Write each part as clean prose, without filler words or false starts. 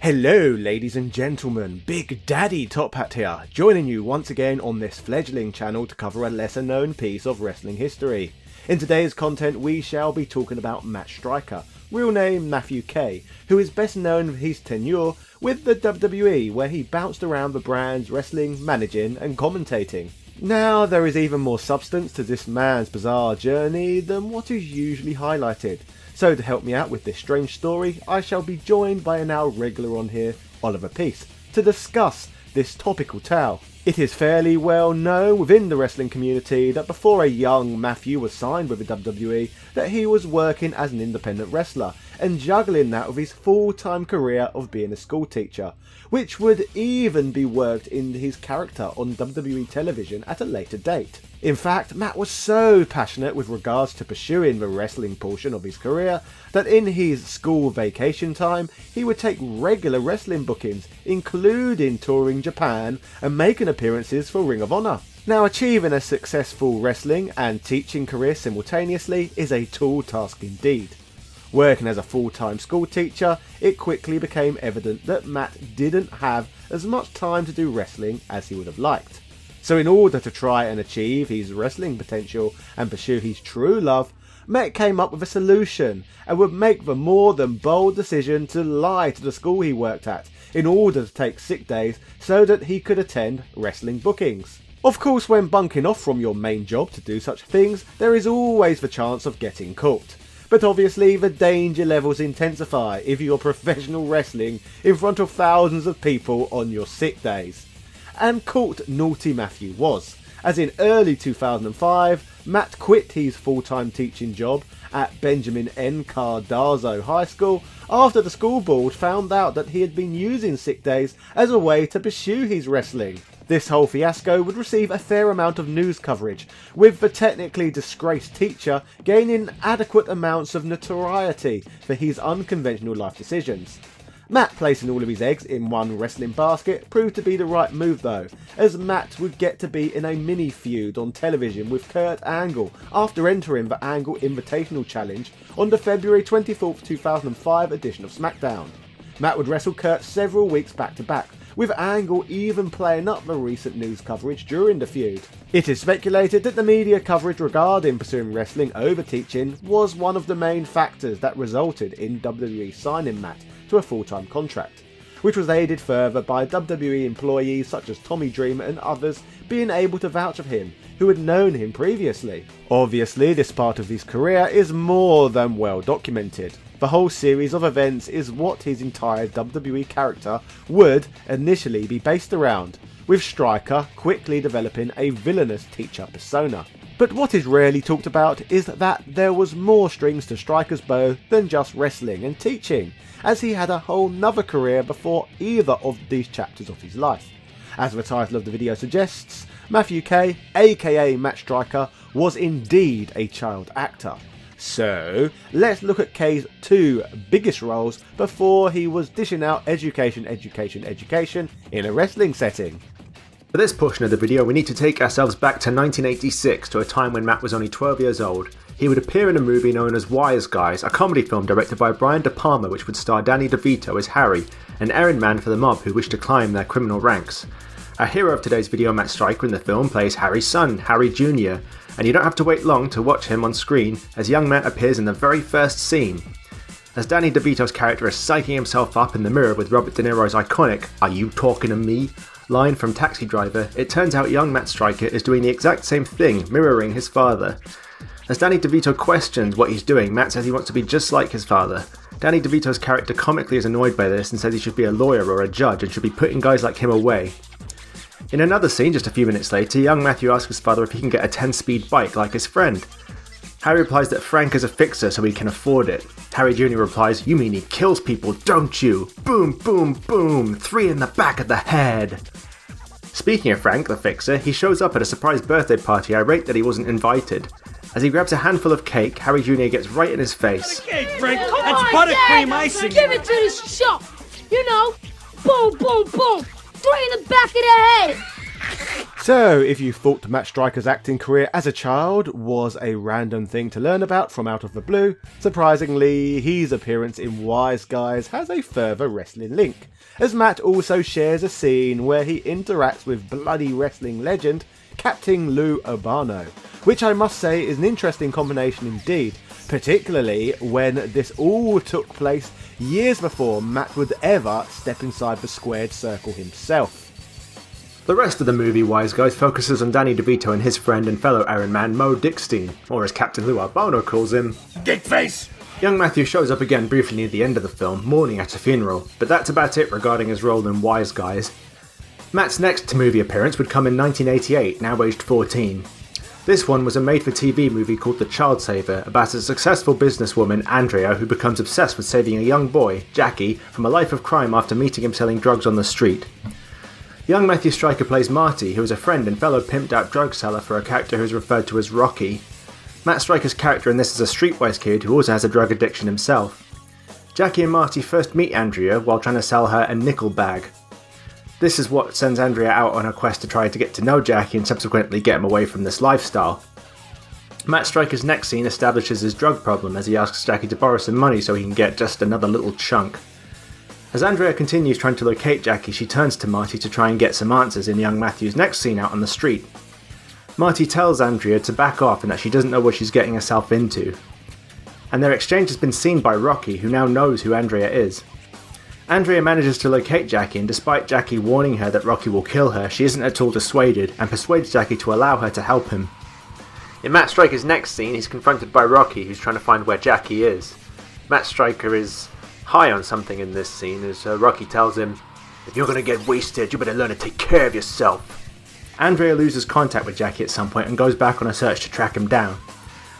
Hello ladies and gentlemen, Big Daddy Top Hat here, joining you once again on this fledgling channel to cover a lesser known piece of wrestling history. In today's content we shall be talking about Matt Striker, real name Matthew K, who is best known for his tenure with the WWE, where he bounced around the brands wrestling, managing and commentating. Now there is even more substance to this man's bizarre journey than what is usually highlighted. So to help me out with this strange story, I shall be joined by a now regular on here, Oliver Peace, to discuss this topical tale. It is fairly well known within the wrestling community that before a young Matthew was signed with the WWE, that he was working as an independent wrestler and juggling that with his full-time career of being a school teacher, which would even be worked into his character on WWE television at a later date. In fact, Matt was so passionate with regards to pursuing the wrestling portion of his career that in his school vacation time he would take regular wrestling bookings, including touring Japan and making appearances for Ring of Honor. Now, achieving a successful wrestling and teaching career simultaneously is a tall task indeed. Working as a full-time school teacher, it quickly became evident that Matt didn't have as much time to do wrestling as he would have liked. So in order to try and achieve his wrestling potential and pursue his true love, Matt came up with a solution and would make the more than bold decision to lie to the school he worked at in order to take sick days so that he could attend wrestling bookings. Of course, when bunking off from your main job to do such things, there is always the chance of getting caught. But obviously the danger levels intensify if you're professional wrestling in front of thousands of people on your sick days. And caught naughty Matthew was, as in early 2005, Matt quit his full-time teaching job at Benjamin N. Cardozo High School after the school board found out that he had been using sick days as a way to pursue his wrestling. This whole fiasco would receive a fair amount of news coverage, with the technically disgraced teacher gaining adequate amounts of notoriety for his unconventional life decisions. Matt placing all of his eggs in one wrestling basket proved to be the right move though, as Matt would get to be in a mini feud on television with Kurt Angle after entering the Angle Invitational Challenge on the February 24th 2005 edition of SmackDown. Matt would wrestle Kurt several weeks back to back, with Angle even playing up the recent news coverage during the feud. It is speculated that the media coverage regarding pursuing wrestling over teaching was one of the main factors that resulted in WWE signing Matt to a full-time contract, which was aided further by WWE employees such as Tommy Dreamer and others being able to vouch for him who had known him previously. Obviously, this part of his career is more than well documented. The whole series of events is what his entire WWE character would initially be based around, with Striker quickly developing a villainous teacher persona. But what is rarely talked about is that there was more strings to Striker's bow than just wrestling and teaching, as he had a whole nother career before either of these chapters of his life. As the title of the video suggests, Matthew K, aka Matt Striker, was indeed a child actor. So, let's look at K's two biggest roles before he was dishing out education in a wrestling setting. For this portion of the video, we need to take ourselves back to 1986, to a time when Matt was only 12 years old. He would appear in a movie known as Wise Guys, a comedy film directed by Brian De Palma which would star Danny DeVito as Harry, an errand man for the mob who wished to climb their criminal ranks. Our hero of today's video, Matt Striker, in the film plays Harry's son, Harry Jr., and you don't have to wait long to watch him on screen as young Matt appears in the very first scene. As Danny DeVito's character is psyching himself up in the mirror with Robert De Niro's iconic "Are you talking to me?" line from Taxi Driver, it turns out young Matt Striker is doing the exact same thing, mirroring his father. As Danny DeVito questions what he's doing, Matt says he wants to be just like his father. Danny DeVito's character comically is annoyed by this and says he should be a lawyer or a judge and should be putting guys like him away. In another scene just a few minutes later, young Matthew asks his father if he can get a 10-speed bike like his friend. Harry replies that Frank is a fixer so he can afford it. Harry Jr. replies, "You mean he kills people, don't you? Boom, boom, boom, 3 in the back of the head." Speaking of Frank, the fixer, he shows up at a surprise birthday party irate that he wasn't invited. As he grabs a handful of cake, Harry Jr. gets right in his face. Cake, Frank. That's buttercream icing. Give it to the shop. You know, boom, boom, boom. 3 in the back of the head. So, if you thought Matt Striker's acting career as a child was a random thing to learn about from out of the blue, surprisingly, his appearance in Wise Guys has a further wrestling link, as Matt also shares a scene where he interacts with bloody wrestling legend Captain Lou Albano, which I must say is an interesting combination indeed, particularly when this all took place years before Matt would ever step inside the squared circle himself. The rest of the movie Wise Guys focuses on Danny DeVito and his friend and fellow Iron Man Mo Dickstein, or as Captain Lou Albano calls him, Dickface! Young Matthew shows up again briefly near the end of the film, mourning at a funeral, but that's about it regarding his role in Wise Guys. Matt's next movie appearance would come in 1988, now aged 14. This one was a made-for-TV movie called The Child Saver, about a successful businesswoman, Andrea, who becomes obsessed with saving a young boy, Jackie, from a life of crime after meeting him selling drugs on the street. Young Matthew Striker plays Marty, who is a friend and fellow pimped-out drug seller for a character who is referred to as Rocky. Matt Striker's character in this is a streetwise kid who also has a drug addiction himself. Jackie and Marty first meet Andrea while trying to sell her a nickel bag. This is what sends Andrea out on a quest to try to get to know Jackie and subsequently get him away from this lifestyle. Matt Striker's next scene establishes his drug problem as he asks Jackie to borrow some money so he can get just another little chunk. As Andrea continues trying to locate Jackie, she turns to Marty to try and get some answers in young Matthew's next scene out on the street. Marty tells Andrea to back off and that she doesn't know what she's getting herself into. And their exchange has been seen by Rocky, who now knows who Andrea is. Andrea manages to locate Jackie, and despite Jackie warning her that Rocky will kill her, she isn't at all dissuaded and persuades Jackie to allow her to help him. In Matt Striker's next scene, he's confronted by Rocky, who's trying to find where Jackie is. Matt Striker is high on something in this scene as Rocky tells him, "If you're gonna get wasted, you better learn to take care of yourself." Andrea loses contact with Jackie at some point and goes back on a search to track him down.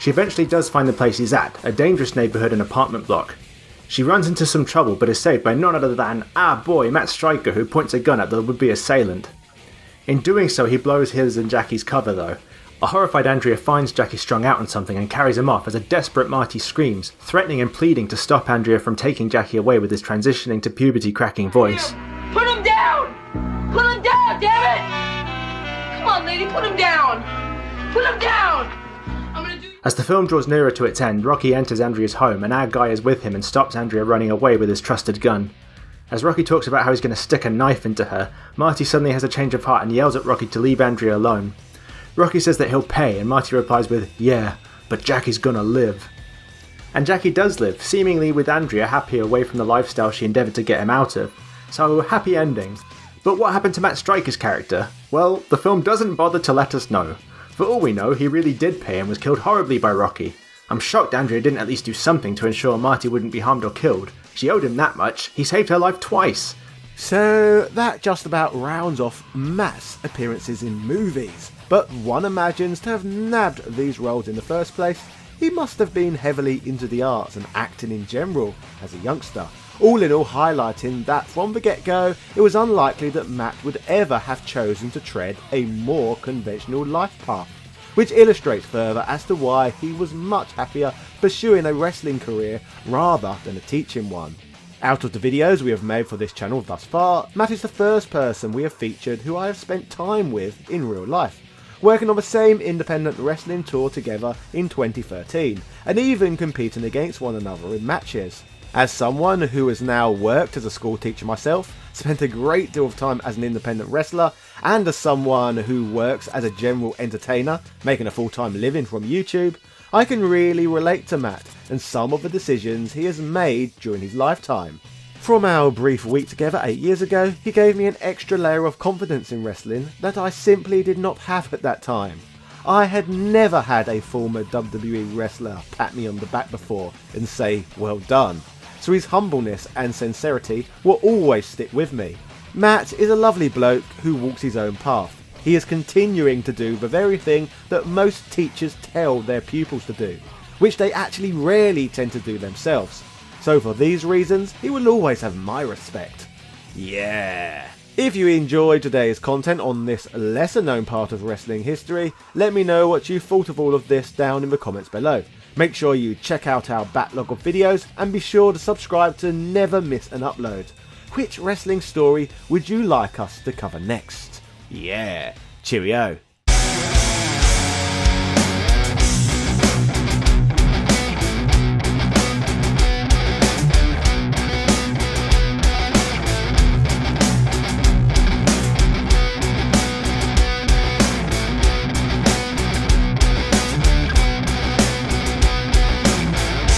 She eventually does find the place he's at, a dangerous neighbourhood and apartment block. She runs into some trouble but is saved by none other than, Matt Striker, who points a gun at the would-be assailant. In doing so, he blows his and Jackie's cover though. A horrified Andrea finds Jackie strung out on something and carries him off as a desperate Marty screams, threatening and pleading to stop Andrea from taking Jackie away with his transitioning to puberty cracking voice. Put him down! Put him down, damn it! Come on, lady, put him down! Put him down! I'm gonna do... As the film draws nearer to its end, Rocky enters Andrea's home and our guy is with him and stops Andrea running away with his trusted gun. As Rocky talks about how he's going to stick a knife into her, Marty suddenly has a change of heart and yells at Rocky to leave Andrea alone. Rocky says that he'll pay and Marty replies with, "Yeah, but Jackie's gonna live." And Jackie does live, seemingly with Andrea happy away from the lifestyle she endeavoured to get him out of. So, happy ending. But what happened to Matt Striker's character? Well, the film doesn't bother to let us know. For all we know, he really did pay and was killed horribly by Rocky. I'm shocked Andrea didn't at least do something to ensure Marty wouldn't be harmed or killed. She owed him that much. He saved her life twice. So that just about rounds off Matt's appearances in movies. But one imagines to have nabbed these roles in the first place, he must have been heavily into the arts and acting in general as a youngster. All in all, highlighting that from the get-go, it was unlikely that Matt would ever have chosen to tread a more conventional life path, which illustrates further as to why he was much happier pursuing a wrestling career rather than a teaching one. Out of the videos we have made for this channel thus far, Matt is the first person we have featured who I have spent time with in real life, working on the same independent wrestling tour together in 2013, and even competing against one another in matches. As someone who has now worked as a school teacher myself, spent a great deal of time as an independent wrestler, and as someone who works as a general entertainer, making a full-time living from YouTube, I can really relate to Matt and some of the decisions he has made during his lifetime. From our brief week together 8 years ago, he gave me an extra layer of confidence in wrestling that I simply did not have at that time. I had never had a former WWE wrestler pat me on the back before and say, "Well done." So his humbleness and sincerity will always stick with me. Matt is a lovely bloke who walks his own path. He is continuing to do the very thing that most teachers tell their pupils to do, which they actually rarely tend to do themselves. So for these reasons, he will always have my respect. Yeah! If you enjoyed today's content on this lesser known part of wrestling history, let me know what you thought of all of this down in the comments below. Make sure you check out our backlog of videos and be sure to subscribe to never miss an upload. Which wrestling story would you like us to cover next? Yeah! Cheerio.